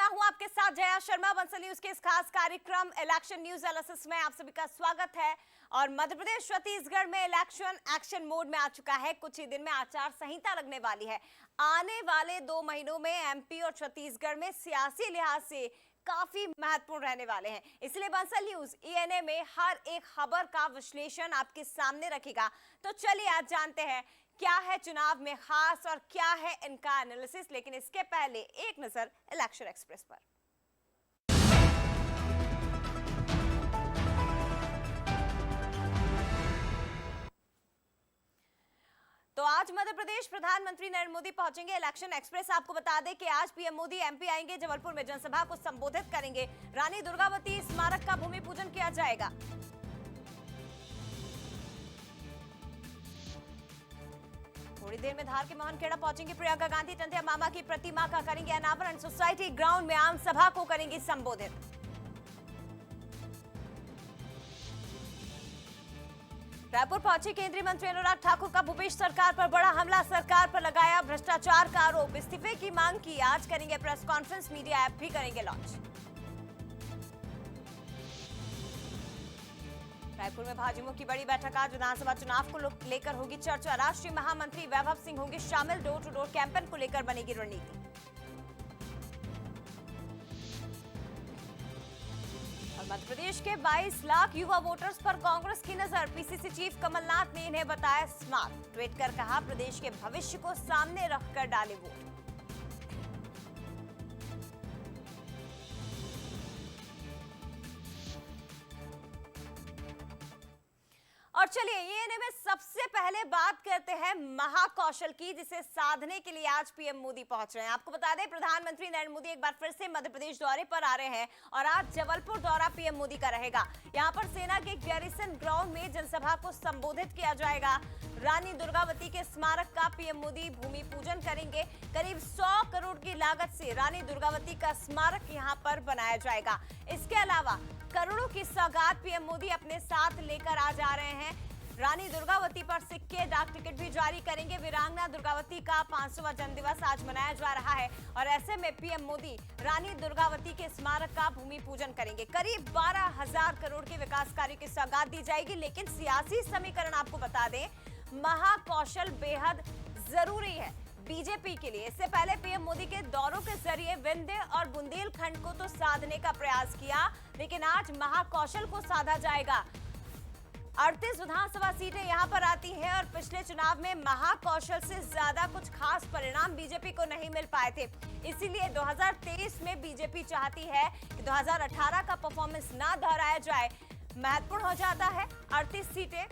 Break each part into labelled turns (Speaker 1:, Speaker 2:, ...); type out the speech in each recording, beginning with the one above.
Speaker 1: मैं हूं आपके साथ जया शर्मा। बंसल न्यूज के इस खास कार्यक्रम इलेक्शन न्यूज एनालिसिस में आप सभी का स्वागत है। और मध्य प्रदेश छत्तीसगढ़ में इलेक्शन एक्शन मोड में आ चुका है। कुछ ही दिन में आचार संहिता लगने वाली है। आने वाले 2 महीनों में एमपी और छत्तीसगढ़ में सियासी लिहाज से काफी महत्वपूर्ण रहने वाले हैं। इसलिए बंसल न्यूज ईएनए में हर एक खबर का विश्लेषण आपके सामने रखेगा। तो चलिए आज जानते हैं क्या है चुनाव में खास और क्या है इनका एनालिसिस। लेकिन इसके पहले एक नजर इलेक्शन एक्सप्रेस पर। तो आज मध्य प्रदेश प्रधानमंत्री नरेंद्र मोदी पहुंचेंगे। इलेक्शन एक्सप्रेस आपको बता दें कि आज पीएम मोदी एमपी आएंगे, जबलपुर में जनसभा को संबोधित करेंगे। रानी दुर्गावती स्मारक का भूमि पूजन किया जाएगा। थोड़ी देर में धार के मोहनखेड़ा पहुंचेंगे प्रियंका गांधी। टंटिया मामा की प्रतिमा का करेंगे अनावरण। सोसाइटी ग्राउंड में आम सभा को करेंगी संबोधित। रायपुर पहुंचे केंद्रीय मंत्री अनुराग ठाकुर का भूपेश सरकार पर बड़ा हमला। सरकार पर लगाया भ्रष्टाचार का आरोप। इस्तीफे की मांग की। आज करेंगे प्रेस कॉन्फ्रेंस। मीडिया ऐप भी करेंगे लॉन्च। रायपुर में भाजयुमो की बड़ी बैठक। आज विधानसभा चुनाव को लेकर होगी चर्चा। राष्ट्रीय महामंत्री वैभव सिंह होंगे शामिल। डोर टू डोर कैंपेन को लेकर बनेगी रणनीति। और मध्य प्रदेश के 22 लाख युवा वोटर्स पर कांग्रेस की नजर। पीसीसी चीफ कमलनाथ ने इन्हें बताया स्मार्ट। ट्वीट कर कहा प्रदेश के भविष्य को सामने रखकर डाले वोट। और चलिए ईएनए में सबसे पहले बात करते हैं महाकौशल की, जिसे साधने के लिए आज पीएम मोदी पहुंच रहे हैं। आपको बता दें प्रधानमंत्री नरेंद्र मोदी एक बार फिर से मध्य प्रदेश दौरे पर आ रहे हैं और आज जबलपुर दौरा पीएम मोदी का रहेगा। यहां पर सेना के गैरिसन ग्राउंड में जनसभा को संबोधित किया जाएगा। रानी दुर्गावती के स्मारक का पीएम मोदी भूमि पूजन करेंगे। करीब 100 करोड़ की लागत से रानी दुर्गावती का स्मारक यहां पर बनाया जाएगा। इसके अलावा करोड़ों की सौगात पीएम मोदी अपने साथ लेकर आ जा रहे हैं। रानी दुर्गावती पर सिक्के, डाक टिकट भी जारी करेंगे। वीरांगना दुर्गावती का 500वां जन्मदिवस आज मनाया जा रहा है और ऐसे में पीएम मोदी रानी दुर्गावती के स्मारक का भूमि पूजन करेंगे। करीब 12,000 करोड़ के विकास कार्यों की सौगात दी जाएगी। लेकिन सियासी समीकरण आपको बता दें, महाकौशल बेहद जरूरी है बीजेपी के लिए। इससे पहले पीएम मोदी के दौरों के जरिए विंध्य और बुंदेलखंड को तो साधने का प्रयास किया, लेकिन आज महाकौशल को साधा जाएगा। 38 विधानसभा सीटें यहां पर आती हैं और पिछले चुनाव में महाकौशल से ज्यादा कुछ खास परिणाम बीजेपी को नहीं मिल पाए थे। इसीलिए 2023 में बीजेपी चाहती है कि 2018 का परफॉर्मेंस ना दोहराया जाए। महत्वपूर्ण हो जाता है 38 सीटें,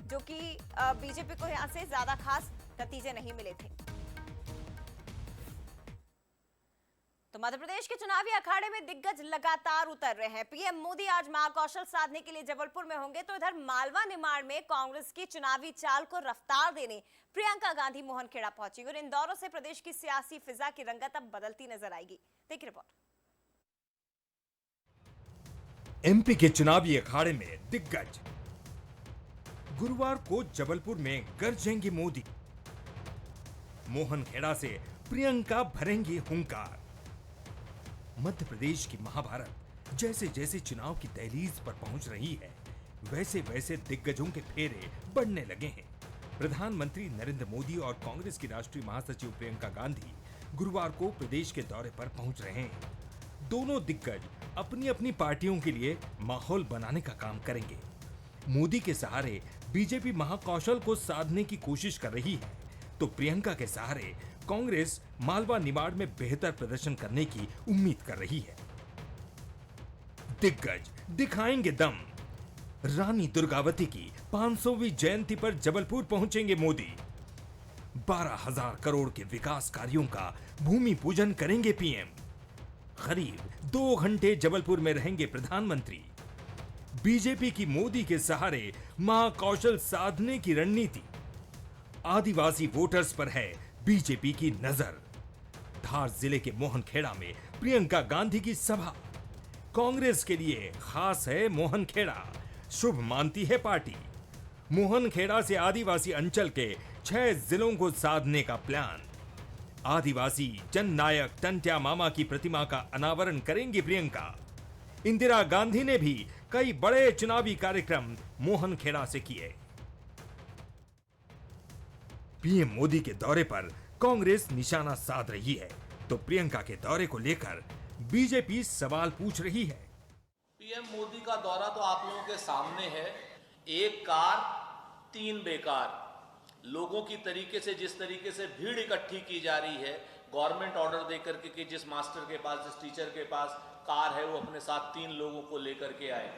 Speaker 1: जो कि बीजेपी को यहां से ज्यादा खास नतीजे नहीं मिले थे। तो मध्य प्रदेश के चुनावी अखाड़े में दिग्गज लगातार उतर रहे हैं। पीएम मोदी आज महाकौशल साधने के लिए जबलपुर में होंगे, तो इधर मालवा निमाड़ में कांग्रेस की चुनावी चाल को रफ्तार देने प्रियंका गांधी मोहनखेड़ा पहुंची और इन दौरों से प्रदेश की सियासी फिजा की रंगत अब बदलती नजर आएगी। देखिए रिपोर्ट।
Speaker 2: एमपी के चुनावी अखाड़े में दिग्गज। गुरुवार को जबलपुर में गरजेंगे मोदी। मोहनखेड़ा से प्रियंका भरेंगी हुंकार। मध्य प्रदेश की महाभारत जैसे जैसे चुनाव की दहलीज पर पहुंच रही है, वैसे वैसे दिग्गजों के फेरे बढ़ने लगे हैं। प्रधानमंत्री नरेंद्र मोदी और कांग्रेस की राष्ट्रीय महासचिव प्रियंका गांधी गुरुवार को प्रदेश के दौरे पर पहुंच रहे हैं। दोनों दिग्गज अपनी अपनी पार्टियों के लिए माहौल बनाने का काम करेंगे। मोदी के सहारे बीजेपी महाकौशल को साधने की कोशिश कर रही है, तो प्रियंका के सहारे कांग्रेस मालवा निमाड़ में बेहतर प्रदर्शन करने की उम्मीद कर रही है। दिग्गज दिखाएंगे दम। रानी दुर्गावती की 500वीं जयंती पर जबलपुर पहुंचेंगे मोदी। 12,000 करोड़ के विकास कार्यों का भूमि पूजन करेंगे पीएम। करीब 2 घंटे जबलपुर में रहेंगे प्रधानमंत्री। बीजेपी की मोदी के सहारे महाकौशल साधने की रणनीति। आदिवासी वोटर्स पर है बीजेपी की नजर। धार जिले के मोहनखेड़ा में प्रियंका गांधी की सभा। कांग्रेस के लिए खास है मोहनखेड़ा, शुभ मानती है पार्टी। मोहनखेड़ा से आदिवासी अंचल के 6 जिलों को साधने का प्लान। आदिवासी जननायक टंट्या मामा की प्रतिमा का अनावरण करेंगी प्रियंका। इंदिरा गांधी ने भी कई बड़े चुनावी कार्यक्रम मोहनखेड़ा से किए। पीएम मोदी के दौरे पर कांग्रेस निशाना साध रही है, तो प्रियंका के दौरे को लेकर बीजेपी सवाल पूछ रही है।
Speaker 3: पीएम मोदी का दौरा तो आप लोगों के सामने है। एक कार तीन बेकार। लोगों की तरीके से जिस तरीके से भीड़ इकट्ठी की जा रही है, गवर्नमेंट ऑर्डर देकर के कि जिस मास्टर के पास, जिस टीचर के पास कार है वो अपने साथ 3 लोगों को लेकर के आए।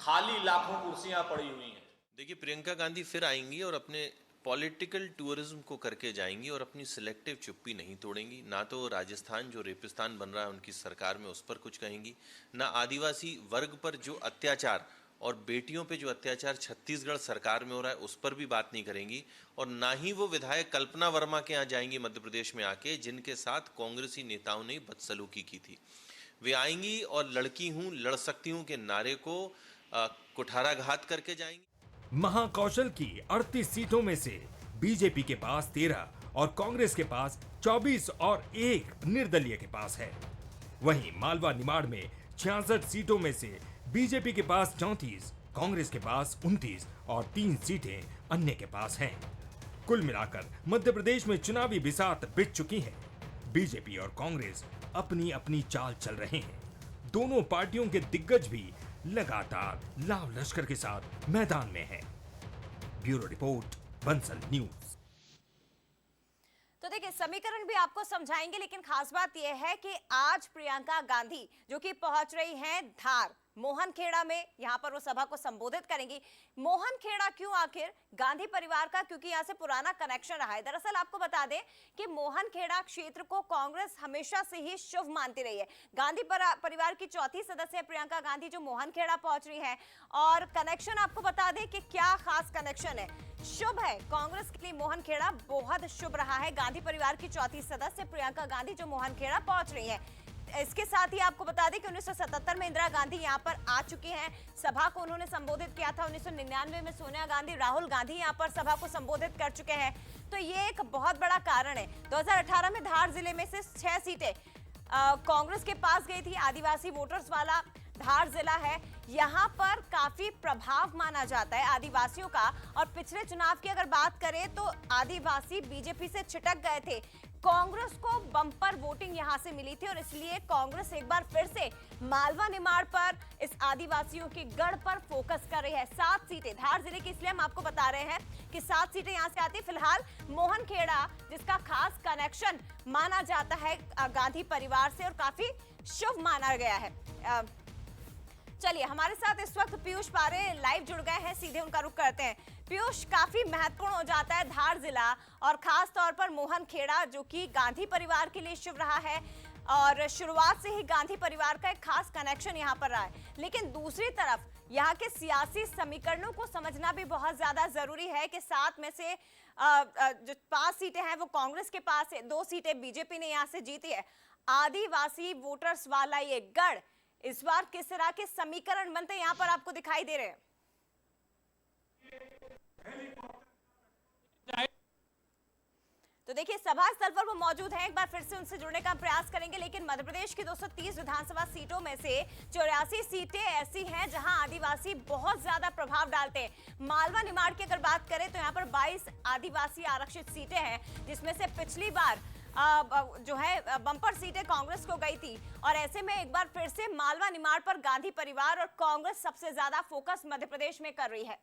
Speaker 3: खाली लाखों कुर्सियां पड़ी हुई हैं।
Speaker 4: देखिए, प्रियंका गांधी फिर आएंगी और अपने पॉलिटिकल टूरिज्म को करके जाएंगी और अपनी सिलेक्टिव चुप्पी नहीं तोड़ेंगी। ना तो राजस्थान जो रेपिस्तान बन रहा है उनकी सरकार में उस पर कुछ कहेंगी, ना आदिवासी वर्ग पर जो अत्याचार और बेटियों पे जो अत्याचार छत्तीसगढ़ सरकार में हो रहा है उस पर भी बात नहीं करेंगी, और ना ही वो विधायक कल्पना वर्मा के यहाँ जाएंगी मध्य प्रदेश में आके, जिनके साथ कांग्रेसी नेताओं ने बदसलूकी की थी। वे आएंगी और लड़की हूँ लड़ सकती हूँ के नारे को कुठाराघात करके जाएंगी।
Speaker 2: महाकौशल की 38 सीटों में से बीजेपी के पास 13 और कांग्रेस के पास 24 और 1 निर्दलीय के पास है। वहीं मालवा निमाड़ में 66 सीटों में से बीजेपी के पास 34, कांग्रेस के पास 29 और 3 सीटें अन्य के पास हैं। कुल मिलाकर मध्य प्रदेश में चुनावी बिसात बिछ चुकी है। बीजेपी और कांग्रेस अपनी अपनी चाल चल रहे हैं। दोनों पार्टियों के दिग्गज भी लगातार लाव लश्कर के साथ मैदान में हैं। Bureau report, Bansal news.
Speaker 1: तो देखिए, समीकरण भी आपको समझाएंगे, लेकिन खास बात यह है कि आज प्रियंका गांधी जो कि पहुंच रही हैं धार मोहनखेड़ा में, यहां पर वो सभा को संबोधित करेंगी। मोहनखेड़ा क्यों आखिर? गांधी परिवार का क्योंकि यहां से पुराना कनेक्शन रहा है। दरअसल आपको बता दें कि मोहनखेड़ा क्षेत्र को कांग्रेस हमेशा से ही शुभ मानती रही है। गांधी परिवार की चौथी सदस्य प्रियंका गांधी जो मोहनखेड़ा पहुंच रही है, और कनेक्शन आपको बता दें कि क्या खास कनेक्शन है, शुभ है। कांग्रेस के लिए मोहनखेड़ा बहुत शुभ रहा है। गांधी परिवार की चौथी सदस्य प्रियंका गांधी जो मोहनखेड़ा पहुंच रही है। इसके साथ ही आपको बता दें कि 1977 में इंदिरा गांधी यहां पर आ चुकी हैं। सभा को उन्होंने संबोधित किया था। 1999 में सोनिया गांधी, राहुल गांधी यहां पर सभा को संबोधित कर चुके हैं। तो ये एक बहुत बड़ा कारण है। 2018 में धार जिले में से 6 सीटें कांग्रेस के पास गई थी। आदिवासी वोटर्स वाला धार जिला है, यहाँ पर काफी प्रभाव माना जाता है आदिवासियों का। और पिछले चुनाव की अगर बात करें तो आदिवासी बीजेपी से छिटक गए थे। कांग्रेस को बम्पर वोटिंग यहां से मिली थी, और इसलिए कांग्रेस एक बार फिर से मालवा निमाड़ पर इस आदिवासियों के गढ़ पर फोकस कर रही है। 7 सीटें धार जिले की, इसलिए हम आपको बता रहे हैं कि 7 सीटें यहां से आती। फिलहाल मोहनखेड़ा जिसका खास कनेक्शन माना जाता है गांधी परिवार से और काफी शुभ माना गया है। चलिए, हमारे साथ इस वक्त पीयूष पारे लाइव जुड़ गए हैं, सीधे उनका रुख करते हैं। पीयूष, काफी महत्वपूर्ण हो जाता है धार जिला, और खास तौर पर मोहनखेड़ा जो कि गांधी परिवार के लिए शुभ रहा है, और शुरुआत से ही गांधी परिवार का एक खास कनेक्शन यहाँ पर रहा है। लेकिन दूसरी तरफ यहाँ के सियासी समीकरणों को समझना भी बहुत ज्यादा जरूरी है कि 7 में से जो 5 सीटें हैं वो कांग्रेस के पास है, 2 सीटें बीजेपी ने यहाँ से जीती है। आदिवासी वोटर्स वाला ये गढ़ इस बार किस तरह के समीकरण बनते यहाँ पर आपको दिखाई दे रहे हैं? तो देखिए, सभा स्थल पर वो मौजूद हैं। एक बार फिर से उनसे जुड़ने का प्रयास करेंगे। लेकिन मध्य प्रदेश की 230 विधानसभा सीटों में से 84 सीटें ऐसी हैं जहां आदिवासी बहुत ज्यादा प्रभाव डालते हैं। मालवा निमाड़ की अगर बात करें तो यहाँ पर 22 आदिवासी आरक्षित सीटें हैं, जिसमें से पिछली बार जो है बम्पर सीटें कांग्रेस को गई थी। और ऐसे में एक बार फिर से मालवा निमाड़ पर गांधी परिवार और कांग्रेस सबसे ज्यादा फोकस मध्य प्रदेश में कर रही है।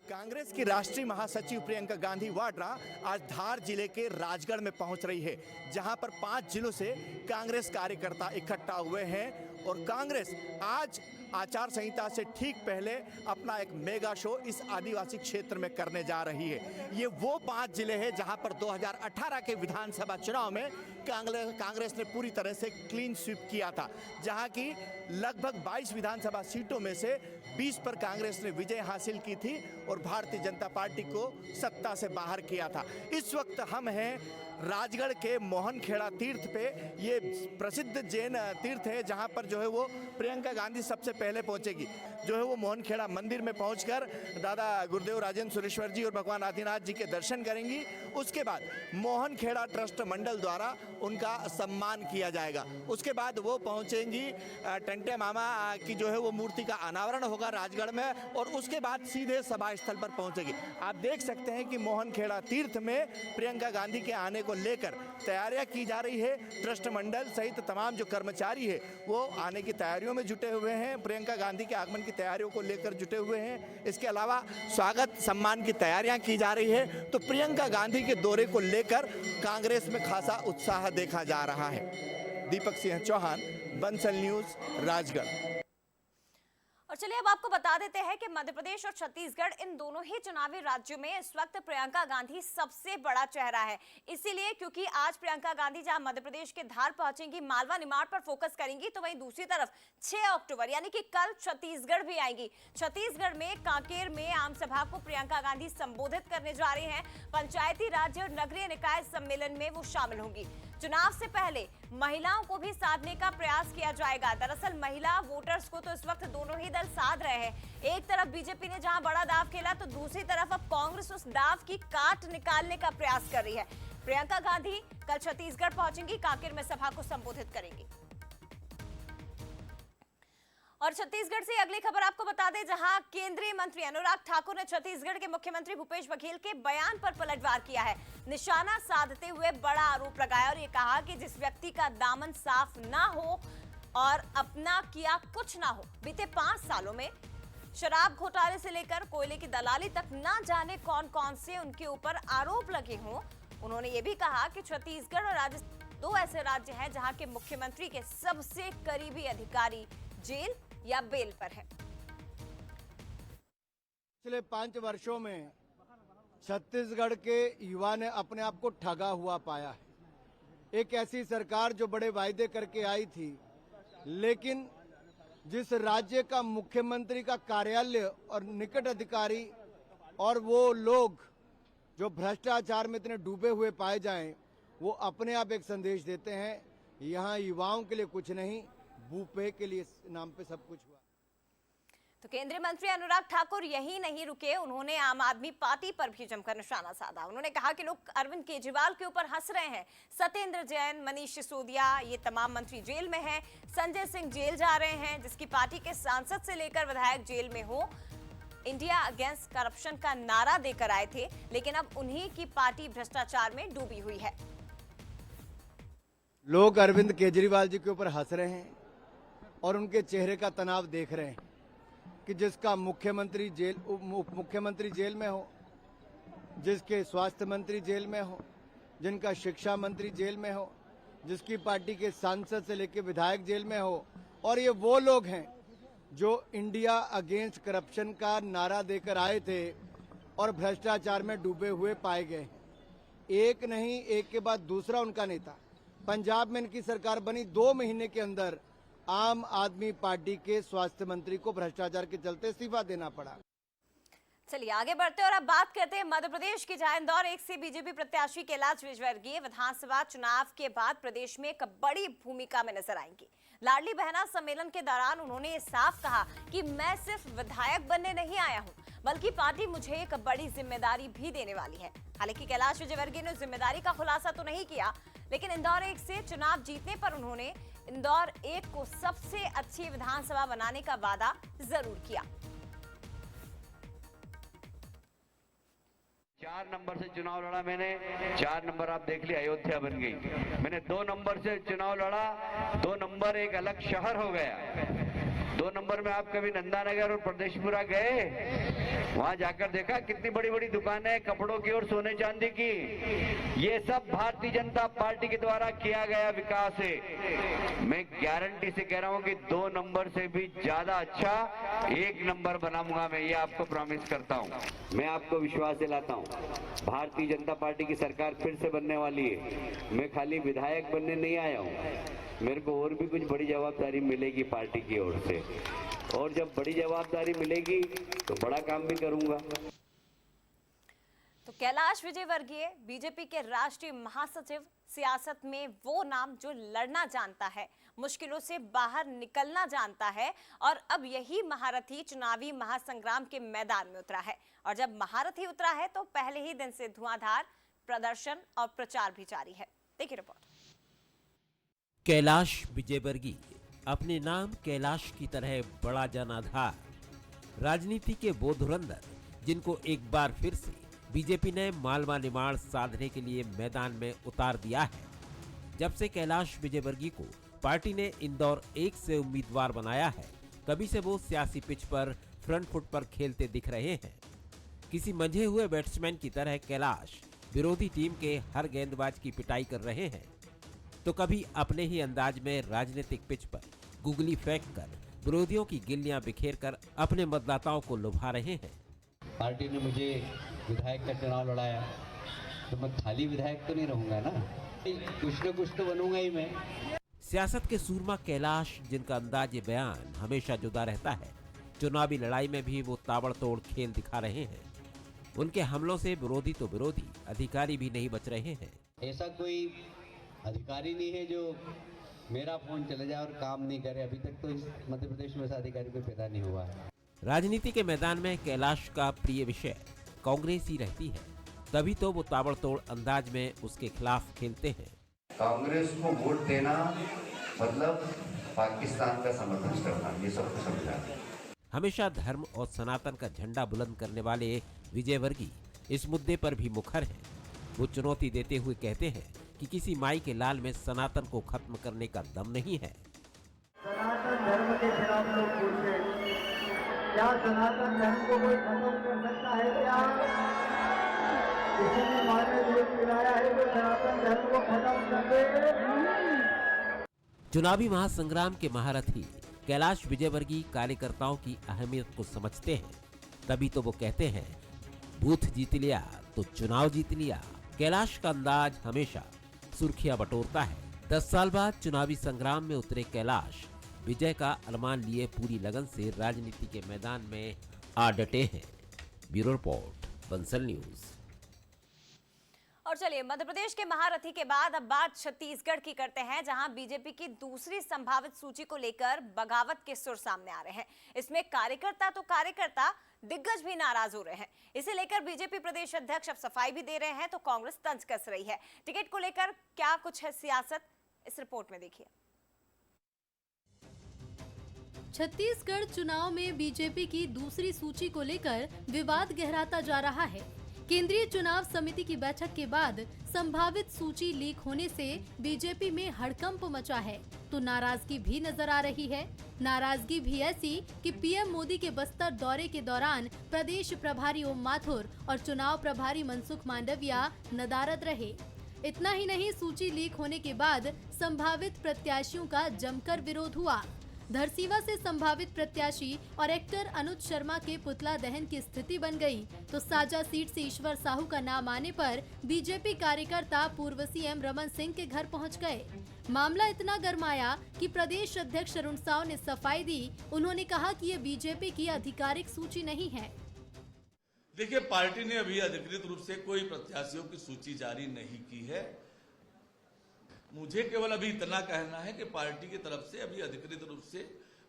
Speaker 5: कांग्रेस की राष्ट्रीय महासचिव प्रियंका गांधी वाड्रा आज धार जिले के राजगढ़ में पहुंच रही है, जहां पर 5 जिलों से कांग्रेस कार्यकर्ता इकट्ठा हुए हैं। और कांग्रेस आज आचार संहिता से ठीक पहले अपना एक मेगा शो इस आदिवासी क्षेत्र में करने जा रही है। ये वो 5 जिले हैं जहां पर 2018 के विधानसभा चुनाव में कांग्रेस ने पूरी तरह से क्लीन स्वीप किया था, जहां की लगभग 22 विधानसभा सीटों में से 20 पर कांग्रेस ने विजय हासिल की थी और भारतीय जनता पार्टी को सत्ता से बाहर किया था। इस वक्त हम हैं राजगढ़ के मोहनखेड़ा तीर्थ पे। ये प्रसिद्ध जैन तीर्थ है जहां पर जो है वो प्रियंका गांधी सबसे पहले पहुंचेगी। जो है वो मोहनखेड़ा मंदिर में पहुंचकर दादा गुरुदेव राजेंद्र सुरेश्वर जी और भगवान आदिनाथ जी के दर्शन करेंगी। उसके बाद मोहनखेड़ा ट्रस्ट मंडल द्वारा उनका सम्मान किया जाएगा। उसके बाद वो पहुंचेंगी टंटे मामा की जो है वो मूर्ति का अनावरण होगा राजगढ़ में, और उसके बाद सीधे सभा स्थल पर पहुंचेगी। आप देख सकते हैं कि मोहनखेड़ा तीर्थ में प्रियंका गांधी के आने को लेकर तैयारियां की जा रही है। ट्रस्ट मंडल सहित तमाम जो कर्मचारी है वो आने की तैयारियों में जुटे हुए हैं, प्रियंका गांधी के आगमन की तैयारियों को लेकर जुटे हुए हैं। इसके अलावा स्वागत सम्मान की तैयारियां की जा रही है। तो प्रियंका गांधी के दौरे को लेकर कांग्रेस में खासा उत्साह देखा जा रहा है। दीपक सिंह चौहान, बंसल न्यूज, राजगढ़।
Speaker 1: और चलिए अब आपको बता देते हैं कि मध्य प्रदेश और छत्तीसगढ़ इन दोनों ही चुनावी राज्यों में इस वक्त प्रियंका गांधी सबसे बड़ा चेहरा है। इसीलिए क्योंकि आज प्रियंका गांधी जहां मध्य प्रदेश के धार पहुंचेंगी, मालवा निमाड़ पर फोकस करेंगी, तो वहीं दूसरी तरफ 6 अक्टूबर यानी कि कल छत्तीसगढ़ भी आएंगी। छत्तीसगढ़ में कांकेर में आम सभा को प्रियंका गांधी संबोधित करने जा रही हैं। पंचायती राज्य और नगरीय निकाय सम्मेलन में वो शामिल होंगी। चुनाव से पहले महिलाओं को भी साधने का प्रयास किया जाएगा। दरअसल महिला वोटर्स को तो इस वक्त दोनों ही दल साध रहे हैं। एक तरफ बीजेपी ने जहां बड़ा दाव खेला, तो दूसरी तरफ अब कांग्रेस उस दाव की काट निकालने का प्रयास कर रही है। प्रियंका गांधी कल छत्तीसगढ़ पहुंचेंगी, कांकेर में सभा को संबोधित करेंगी। और छत्तीसगढ़ से अगली खबर आपको बता दें, जहां केंद्रीय मंत्री अनुराग ठाकुर ने छत्तीसगढ़ के मुख्यमंत्री भूपेश बघेल के बयान पर पलटवार किया है। निशाना साधते हुए बड़ा आरोप लगाया और ये कहा कि जिस व्यक्ति का दामन साफ ना हो और अपना किया कुछ ना हो, बीते 5 सालों में शराब घोटाले से लेकर कोयले की दलाली तक ना जाने कौन कौन से उनके ऊपर आरोप लगे हों। उन्होंने ये भी कहा कि छत्तीसगढ़ और राजस्थान 2 ऐसे राज्य हैं जहां के मुख्यमंत्री के सबसे करीबी अधिकारी जेल या बेल पर है।
Speaker 6: पिछले 5 वर्षों में छत्तीसगढ़ के युवा ने अपने आप को ठगा हुआ पाया है। एक ऐसी सरकार जो बड़े वायदे करके आई थी, लेकिन जिस राज्य का मुख्यमंत्री का कार्यालय और निकट अधिकारी और वो लोग जो भ्रष्टाचार में इतने डूबे हुए पाए जाएं, वो अपने आप एक संदेश देते हैं, यहाँ युवाओं के लिए कुछ नहीं, भूपे के लिए नाम पे सब कुछ हुआ।
Speaker 1: तो केंद्रीय मंत्री अनुराग ठाकुर यही नहीं रुके, उन्होंने आम आदमी पार्टी पर भी जमकर निशाना साधा। उन्होंने कहा कि लोग अरविंद केजरीवाल के ऊपर हंस रहे हैं। सत्येंद्र जैन, मनीष सिसोदिया, ये तमाम मंत्री जेल में हैं। संजय सिंह जेल जा रहे हैं, जिसकी पार्टी के सांसद से लेकर विधायक जेल में हो। इंडिया अगेंस्ट करप्शन का नारा देकर आए थे, लेकिन अब उन्हीं की पार्टी भ्रष्टाचार में डूबी हुई है।
Speaker 6: लोग अरविंद केजरीवाल जी के ऊपर हंस रहे हैं और उनके चेहरे का तनाव देख रहे हैं कि जिसका मुख्यमंत्री जेल, उप मुख्यमंत्री जेल में हो, जिसके स्वास्थ्य मंत्री जेल में हो, जिनका शिक्षा मंत्री जेल में हो, जिसकी पार्टी के सांसद से लेकर विधायक जेल में हो, और ये वो लोग हैं जो इंडिया अगेंस्ट करप्शन का नारा देकर आए थे और भ्रष्टाचार में डूबे हुए पाए गए। एक नहीं, एक के बाद दूसरा उनका नेता। पंजाब में इनकी सरकार बनी, 2 महीने के अंदर आम आदमी पार्टी के स्वास्थ्य मंत्री को भ्रष्टाचार के चलते इस्तीफा देना पड़ा।
Speaker 1: चलिए आगे बढ़ते हैं और अब बात करते हैं मध्य प्रदेश की, जहां इंदौर 1 से बीजेपी प्रत्याशी कैलाश विजयवर्गीय विधानसभा चुनाव के बाद प्रदेश में एक बड़ी भूमिका में नजर आएंगी। लाडली बहना सम्मेलन के दौरान उन्होंने ये साफ कहा कि मैं सिर्फ विधायक बनने नहीं आया हूं, बल्कि पार्टी मुझे एक बड़ी जिम्मेदारी भी देने वाली है। हालांकि कैलाश विजयवर्गीय ने जिम्मेदारी का खुलासा तो नहीं किया, लेकिन इंदौर 1 से चुनाव जीतने पर उन्होंने इंदौर 1 को सबसे अच्छी विधानसभा बनाने का वादा जरूर किया।
Speaker 7: 4 नंबर से चुनाव लड़ा मैंने, 4 नंबर आप देख लिया अयोध्या बन गई। मैंने 2 नंबर से चुनाव लड़ा, 2 नंबर एक अलग शहर हो गया। 2 नंबर में आप कभी नंदानगर और प्रदेशपुरा गए? वहां जाकर देखा कितनी बड़ी बड़ी दुकानें कपड़ों की और सोने चांदी की। ये सब भारतीय जनता पार्टी के द्वारा किया गया विकास है। मैं गारंटी से कह रहा हूं कि 2 नंबर से भी ज्यादा अच्छा 1 नंबर बनाऊंगा, मैं ये आपको प्रॉमिस करता हूं। मैं आपको विश्वास दिलाता हूं, भारतीय जनता पार्टी की सरकार फिर से बनने वाली है। मैं खाली विधायक बनने नहीं आया हूं, मेरे को और भी कुछ बड़ी जवाबदारी मिलेगी पार्टी की ओर से, और जब बड़ी जवाबदारी मिलेगी तो बड़ा काम भी करूंगा।
Speaker 1: तो कैलाश विजयवर्गीय बीजेपी के राष्ट्रीय महासचिव सियासत में वो नाम जो लड़ना जानता है, मुश्किलों से बाहर निकलना जानता है, और अब यही महारथी चुनावी महासंग्राम के मैदान में उतरा है। और जब महारथी उतरा है तो पहले ही दिन से धुआंधार प्रदर्शन और प्रचार भी जारी है। देखिए रिपोर्ट।
Speaker 8: कैलाश विजयवर्गीय अपने नाम कैलाश की तरह बड़ा जनाधार, राजनीति के वो धुरंधर जिनको एक बार फिर से बीजेपी ने मालवा निमाड़ साधने के लिए मैदान में उतार दिया है। जब से कैलाश विजयवर्गीय को पार्टी ने इंदौर 1 से उम्मीदवार बनाया है, तभी से वो सियासी पिच पर फ्रंट फुट पर खेलते दिख रहे हैं। किसी मंझे हुए बैट्समैन की तरह कैलाश विरोधी टीम के हर गेंदबाज की पिटाई कर रहे हैं, तो कभी अपने ही अंदाज में राजनीतिक पिच पर गुगली फेंक कर विरोधियों की गिल्लियां बिखेर कर अपने मतदाताओं को लुभा रहे हैं।
Speaker 7: पार्टी ने मुझे विधायक का चुनाव लड़ाया तो मैं खाली विधायक तो नहीं रहूंगा ना, कुछ न कुछ तो बनूंगा ही मैं।
Speaker 8: सियासत के सूरमा कैलाश, जिनका अंदाज बयान हमेशा जुदा रहता है, चुनावी लड़ाई में भी वो ताबड़तोड़ खेल दिखा रहे हैं। उनके हमलों से विरोधी तो विरोधी, अधिकारी भी नहीं बच रहे हैं।
Speaker 7: ऐसा कोई अधिकारी नहीं है जो मेरा फोन चले जाए और काम नहीं करे। अभी तक तो इस मध्य प्रदेश में ऐसा अधिकारी कोई पैदा नहीं हुआ है।
Speaker 8: राजनीति के मैदान में कैलाश का प्रिय विषय कांग्रेस ही रहती है, तभी तो वो ताबड़तोड़ अंदाज में उसके खिलाफ खेलते हैं।
Speaker 9: कांग्रेस को वोट देना मतलब पाकिस्तान का समर्थन करना, ये सबको समझा।
Speaker 8: हमेशा धर्म और सनातन का झंडा बुलंद करने वाले विजयवर्गीय इस मुद्दे पर भी मुखर हैं। वो चुनौती देते हुए कहते हैं कि किसी माई के लाल में सनातन को खत्म करने का दम नहीं है।
Speaker 6: सनातन धर्म के खिलाफ लोग पूछे, क्या सनातन धर्म को कोई खत्म कर सकता है? क्या किसी ने माने दूध पिलाया है तो सनातन धर्म को खत्म कर दे?
Speaker 8: चुनावी महासंग्राम के महारथी कैलाश विजयवर्गीय कार्यकर्ताओं की अहमियत को समझते हैं, तभी तो वो कहते हैं बूथ जीत लिया तो चुनाव जीत लिया। कैलाश का अंदाज हमेशा सुर्खियां बटोरता है। 10 साल बाद चुनावी संग्राम में उतरे कैलाश विजय का अरमान लिए पूरी लगन से राजनीति के मैदान में आ डटे हैं। Bureau report, Bansal news.
Speaker 1: और चलिए, मध्य प्रदेश के महारथी के बाद अब बात छत्तीसगढ़ की करते हैं, जहां बीजेपी की दूसरी संभावित सूची को लेकर बगावत के सुर सामने आ रहे हैं। इसमें कार्यकर्ता दिग्गज भी नाराज हो रहे हैं। इसे लेकर बीजेपी प्रदेश अध्यक्ष अब सफाई भी दे रहे हैं, तो कांग्रेस तंज कस रही है। टिकट को लेकर क्या कुछ है सियासत, इस रिपोर्ट में देखिए।
Speaker 10: छत्तीसगढ़ चुनाव में बीजेपी की दूसरी सूची को लेकर विवाद गहराता जा रहा है। केंद्रीय चुनाव समिति की बैठक के बाद संभावित सूची लीक होने से बीजेपी में हड़कंप मचा है, तो नाराजगी भी नजर आ रही है। नाराजगी भी ऐसी कि पीएम मोदी के बस्तर दौरे के दौरान प्रदेश प्रभारी ओम माथुर और चुनाव प्रभारी मनसुख मांडविया नदारद रहे। इतना ही नहीं, सूची लीक होने के बाद संभावित प्रत्याशियों का जमकर विरोध हुआ। धरसीवा से संभावित प्रत्याशी और एक्टर अनुज शर्मा के पुतला दहन की स्थिति बन गई, तो साजा सीट से ईश्वर साहू का नाम आने पर बीजेपी कार्यकर्ता पूर्व सीएम रमन सिंह के घर पहुंच गए। मामला इतना गरमाया कि प्रदेश अध्यक्ष अरुण साव ने सफाई दी। उन्होंने कहा कि ये बीजेपी की आधिकारिक सूची नहीं है।
Speaker 11: देखिए, पार्टी ने अभी अधिकृत रूप से कोई प्रत्याशियों की सूची जारी नहीं की है। मुझे केवल अभी इतना कहना है कि पार्टी की तरफ से अभी अधिकृत रूप से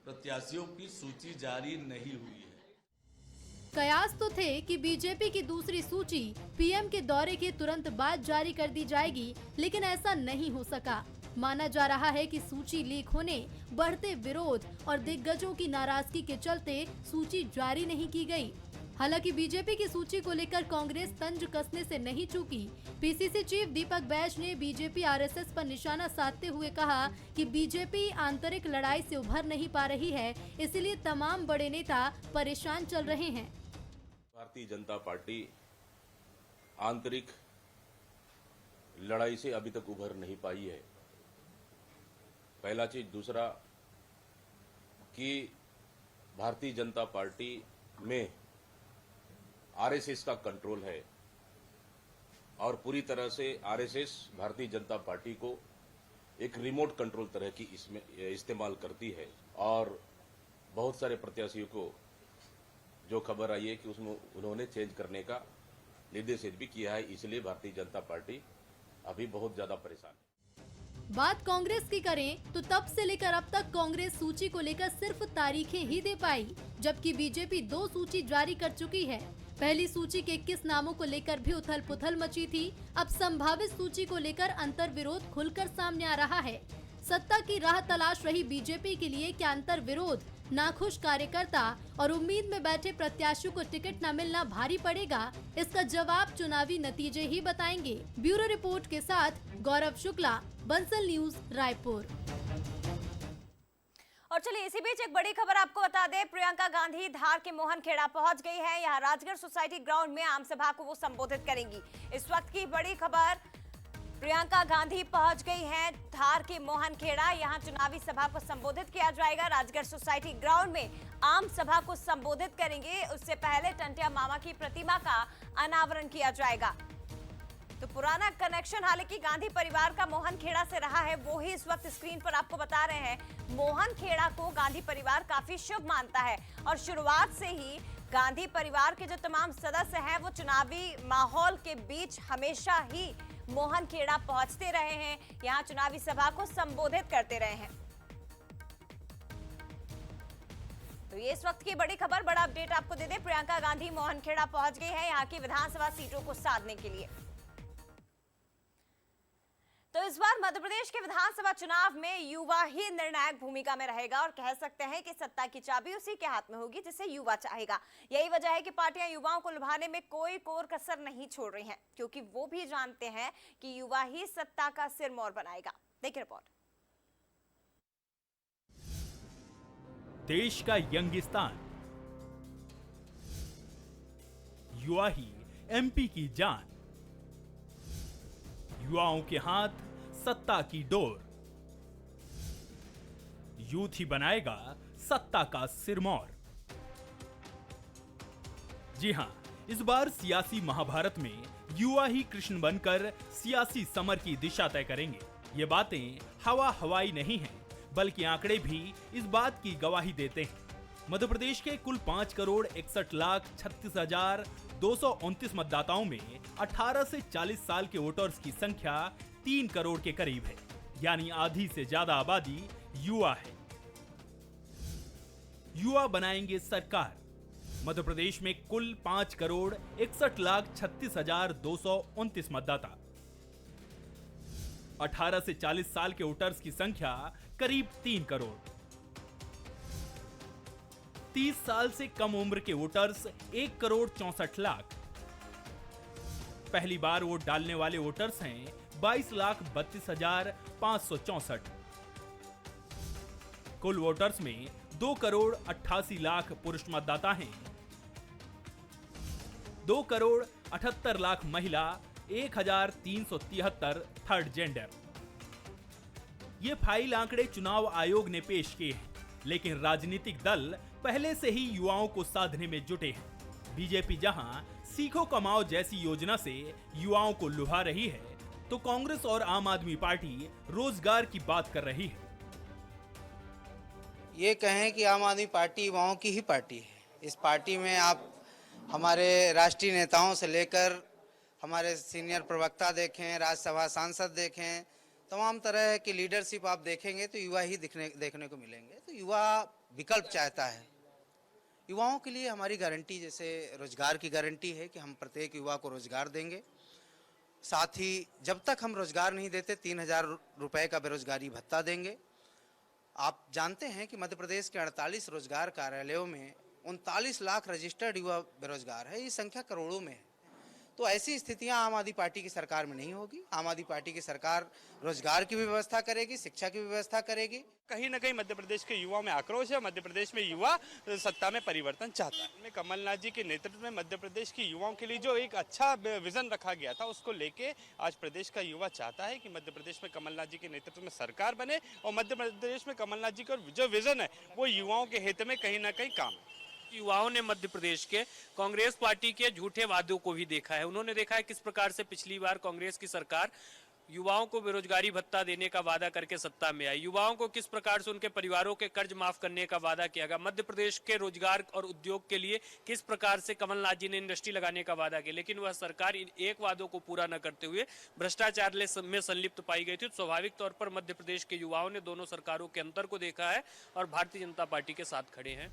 Speaker 11: प्रत्याशियों की सूची जारी नहीं हुई है।
Speaker 10: कयास तो थे कि बीजेपी की दूसरी सूची पीएम के दौरे के तुरंत बाद जारी कर दी जाएगी, लेकिन ऐसा नहीं हो सका। माना जा रहा है कि सूची लीक होने, बढ़ते विरोध और दिग्गजों की नाराजगी के चलते सूची जारी नहीं की गई। हालांकि बीजेपी की सूची को लेकर कांग्रेस तंज कसने से नहीं चूकी। पीसीसी चीफ दीपक बैज ने बीजेपी आरएसएस पर निशाना साधते हुए कहा कि बीजेपी आंतरिक लड़ाई से उभर नहीं पा रही है, इसलिए तमाम बड़े नेता परेशान चल रहे हैं।
Speaker 12: भारतीय जनता पार्टी आंतरिक लड़ाई से अभी तक उभर नहीं पाई है, पहला चीज। दूसरा कि भारतीय जनता पार्टी में आरएसएस का कंट्रोल है और पूरी तरह से आरएसएस भारतीय जनता पार्टी को एक रिमोट कंट्रोल तरह की इसमें इस्तेमाल करती है। और बहुत सारे प्रत्याशियों को जो खबर आई है कि उसमें उन्होंने चेंज करने का निर्देशित भी किया है, इसलिए भारतीय जनता पार्टी अभी बहुत ज्यादा परेशान है।
Speaker 10: बात कांग्रेस की करें तो तब से लेकर अब तक कांग्रेस सूची को लेकर सिर्फ तारीखें ही दे पाई, जबकि बीजेपी 2 सूची जारी कर चुकी है। पहली सूची के 21 नामों को लेकर भी उथल पुथल मची थी। अब संभावित सूची को लेकर अंतर विरोध खुलकर सामने आ रहा है। सत्ता की राह तलाश रही बीजेपी के लिए क्या अंतर विरोध, नाखुश कार्यकर्ता और उम्मीद में बैठे प्रत्याशियों को टिकट न मिलना भारी पड़ेगा? इसका जवाब चुनावी नतीजे ही बताएंगे। ब्यूरो रिपोर्ट के साथ गौरव शुक्ला, बंसल न्यूज, रायपुर।
Speaker 1: और चलिए इसी बीच एक बड़ी खबर आपको बता दें, प्रियंका गांधी धार के मोहनखेड़ा पहुंच गई है। यहाँ राजगढ़ सोसाइटी ग्राउंड में आम सभा को वो संबोधित करेंगी। इस वक्त की बड़ी खबर, प्रियंका गांधी पहुंच गई हैं धार के मोहनखेड़ा। यहां चुनावी सभा को संबोधित किया जाएगा। राजगढ़ सोसाइटी ग्राउंड में आम सभा को संबोधित करेंगे। उससे पहले टंटिया मामा की प्रतिमा का अनावरण किया जाएगा। तो पुराना कनेक्शन हालांकि गांधी परिवार का मोहनखेड़ा से रहा है, वो ही इस वक्त स्क्रीन पर आपको बता रहे हैं। मोहनखेड़ा को गांधी परिवार काफी शुभ मानता है और शुरुआत से ही गांधी परिवार के जो तमाम सदस्य हैं वो चुनावी माहौल के बीच हमेशा ही मोहनखेड़ा पहुंचते रहे हैं, यहां चुनावी सभा को संबोधित करते रहे हैं। तो ये इस वक्त की बड़ी खबर, बड़ा अपडेट आपको दे दें, प्रियंका गांधी मोहनखेड़ा पहुंच गई है यहां की विधानसभा सीटों को साधने के लिए। तो इस बार मध्य प्रदेश के विधानसभा चुनाव में युवा ही निर्णायक भूमिका में रहेगा और कह सकते हैं कि सत्ता की चाबी उसी के हाथ में होगी जिसे युवा चाहेगा। यही वजह है कि पार्टियां युवाओं को लुभाने में कोई कोर कसर नहीं छोड़ रही हैं, क्योंकि वो भी जानते हैं कि युवा ही सत्ता का सिरमौर बनाएगा। देखिए रिपोर्ट।
Speaker 13: देश का यंगिस्तान, युवा ही एमपी की जान, युवाओं के हाथ सत्ता की डोर, यूथ ही बनाएगा सत्ता का सिरमौर। जी हां, इस बार सियासी महाभारत में युवा ही कृष्ण बनकर सियासी समर की दिशा तय करेंगे। ये बातें हवाई नहीं हैं, बल्कि आंकड़े भी इस बात की गवाही देते हैं। मध्य प्रदेश के कुल 5,61,36,229 मतदाताओं में 18 से 40 साल के वोटर्स की संख्या 3 करोड़ के करीब है, यानी आधी से ज्यादा आबादी युवा है। युवा बनाएंगे सरकार। मध्य प्रदेश में कुल 5,61,36,229 मतदाता, 18 से 40 साल के वोटर्स की संख्या करीब 3 करोड़। 30 साल से कम उम्र के वोटर्स 1 करोड़ 64 लाख। पहली बार वोट डालने वाले वोटर्स हैं 22,32,564। कुल वोटर्स में 2 करोड़ 88 लाख पुरुष मतदाता हैं, 2 करोड़ 78 लाख महिला, 1,373 थर्ड जेंडर। ये फाइल आंकड़े चुनाव आयोग ने पेश किए हैं, लेकिन राजनीतिक दल पहले से ही युवाओं को साधने में जुटे हैं। बीजेपी जहां सीखो कमाओ जैसी योजना से युवाओं को लुभा रही है, तो कांग्रेस और आम आदमी पार्टी रोजगार की बात कर रही है।
Speaker 14: ये कहें कि आम आदमी पार्टी युवाओं की ही पार्टी है। इस पार्टी में आप हमारे राष्ट्रीय नेताओं से लेकर हमारे सीनियर प्रवक्ता देखें, राज्यसभा सांसद देखें, तमाम तरह की लीडरशिप आप देखेंगे तो युवा ही देखने को मिलेंगे। तो युवा विकल्प चाहता है। युवाओं के लिए हमारी गारंटी जैसे रोजगार की गारंटी है कि हम प्रत्येक युवा को रोजगार देंगे। साथ ही जब तक हम रोजगार नहीं देते 3,000 रुपए का बेरोजगारी भत्ता देंगे। आप जानते हैं कि मध्य प्रदेश के 48 रोजगार कार्यालयों में 39 लाख रजिस्टर्ड युवा बेरोजगार है। ये संख्या करोड़ों में है। तो ऐसी स्थितियां आम आदमी पार्टी की सरकार में नहीं होगी। आम आदमी पार्टी की सरकार रोजगार की भी व्यवस्था करेगी, शिक्षा की भी व्यवस्था करेगी।
Speaker 15: कहीं ना कहीं मध्य प्रदेश के युवाओं में आक्रोश है। मध्य प्रदेश में युवा सत्ता में परिवर्तन चाहता है। कमलनाथ जी के नेतृत्व में मध्य प्रदेश के युवाओं के लिए जो एक अच्छा विजन रखा गया था, उसको लेके आज प्रदेश का युवा चाहता है कि मध्य प्रदेश में कमलनाथ जी के नेतृत्व में सरकार बने और मध्य प्रदेश में कमलनाथ जी का जो विजन है वो युवाओं के हित में कहीं ना कहीं काम है।
Speaker 16: युवाओं ने मध्य प्रदेश के कांग्रेस पार्टी के झूठे वादों को भी देखा है। उन्होंने देखा है किस प्रकार से पिछली बार कांग्रेस की सरकार युवाओं को बेरोजगारी भत्ता देने का वादा करके सत्ता में आई, युवाओं को किस प्रकार से उनके परिवारों के कर्ज माफ करने का वादा किया गया, मध्य प्रदेश के रोजगार और उद्योग के लिए किस प्रकार से कमलनाथ जी ने इंडस्ट्री लगाने का वादा किया, लेकिन वह सरकार इन एक वादों को पूरा न करते हुए भ्रष्टाचार में संलिप्त पाई गई थी। स्वाभाविक तौर पर मध्य प्रदेश के युवाओं ने दोनों सरकारों के अंतर को देखा है और भारतीय जनता पार्टी के साथ खड़े हैं।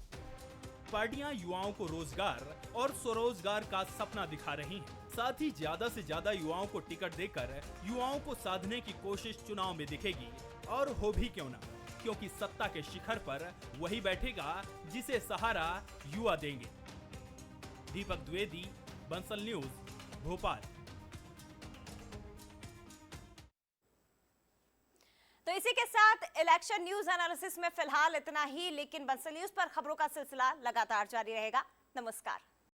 Speaker 13: पार्टियां युवाओं को रोजगार और स्वरोजगार का सपना दिखा रही हैं। साथ ही ज्यादा से ज्यादा युवाओं को टिकट देकर युवाओं को साधने की कोशिश चुनाव में दिखेगी, और हो भी क्यों ना, क्योंकि सत्ता के शिखर पर वही बैठेगा जिसे सहारा युवा देंगे। दीपक द्विवेदी, बंसल न्यूज, भोपाल।
Speaker 1: तो इसी के साथ इलेक्शन न्यूज एनालिसिस में फिलहाल इतना ही, लेकिन बंसल न्यूज पर खबरों का सिलसिला लगातार जारी रहेगा। नमस्कार।